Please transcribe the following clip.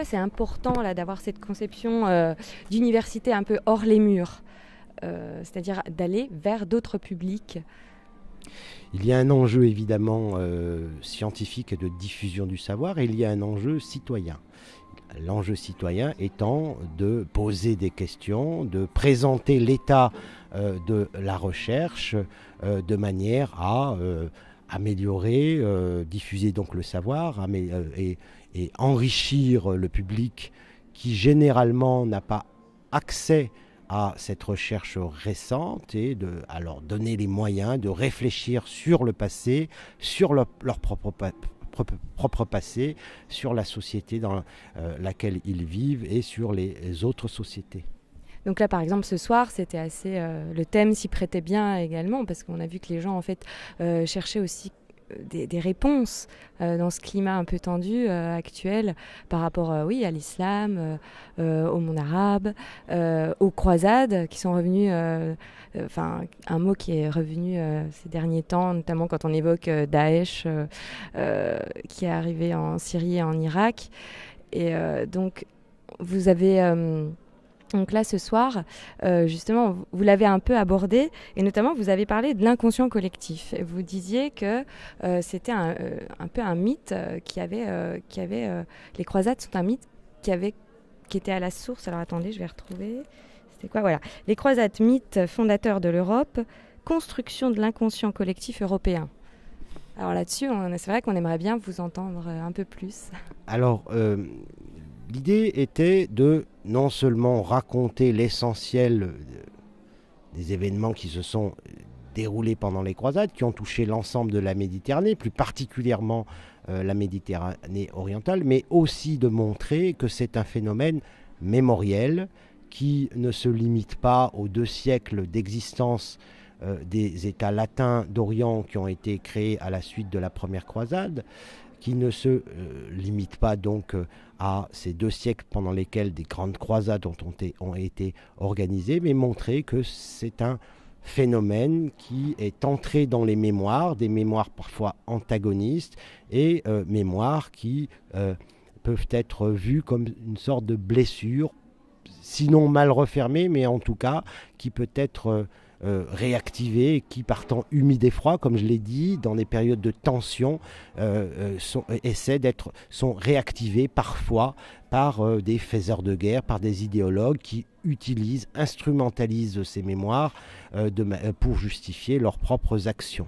pourquoi c'est important là, d'avoir cette conception d'université un peu hors les murs, c'est-à-dire d'aller vers d'autres publics? Il y a un enjeu évidemment scientifique et de diffusion du savoir, et il y a un enjeu citoyen. L'enjeu citoyen étant de poser des questions, de présenter l'état de la recherche de manière à améliorer, diffuser donc le savoir et enrichir le public qui généralement n'a pas accès à cette recherche récente, et alors donner les moyens de réfléchir sur le passé, sur leur propre passé, sur la société dans laquelle ils vivent et sur les autres sociétés. Donc là, par exemple, ce soir, c'était assez... le thème s'y prêtait bien également, parce qu'on a vu que les gens, en fait, cherchaient aussi des réponses dans ce climat un peu tendu actuel par rapport à l'islam, au monde arabe, aux croisades qui sont revenues, un mot qui est revenu ces derniers temps, notamment quand on évoque Daesh qui est arrivé en Syrie et en Irak. Et donc vous avez... Donc là, ce soir, justement, vous l'avez un peu abordé, et notamment, vous avez parlé de l'inconscient collectif. Et vous disiez que c'était un peu un mythe les croisades sont un mythe qui était à la source. Alors attendez, je vais retrouver. C'était quoi? Voilà. Les croisades, mythe fondateur de l'Europe, construction de l'inconscient collectif européen. Alors là-dessus, c'est vrai qu'on aimerait bien vous entendre un peu plus. Alors, l'idée était de non seulement raconter l'essentiel des événements qui se sont déroulés pendant les croisades, qui ont touché l'ensemble de la Méditerranée, plus particulièrement la Méditerranée orientale, mais aussi de montrer que c'est un phénomène mémoriel qui ne se limite pas aux 2 siècles d'existence des États latins d'Orient qui ont été créés à la suite de la première croisade, qui ne se limite pas donc à ces 2 siècles pendant lesquels des grandes croisades ont été organisées, mais montrer que c'est un phénomène qui est entré dans les mémoires, des mémoires parfois antagonistes, et mémoires qui peuvent être vues comme une sorte de blessure, sinon mal refermée, mais en tout cas qui peut être réactivés, qui partant humides et froids, comme je l'ai dit, dans des périodes de tension, sont réactivés parfois par des faiseurs de guerre, par des idéologues qui instrumentalisent ces mémoires pour justifier leurs propres actions.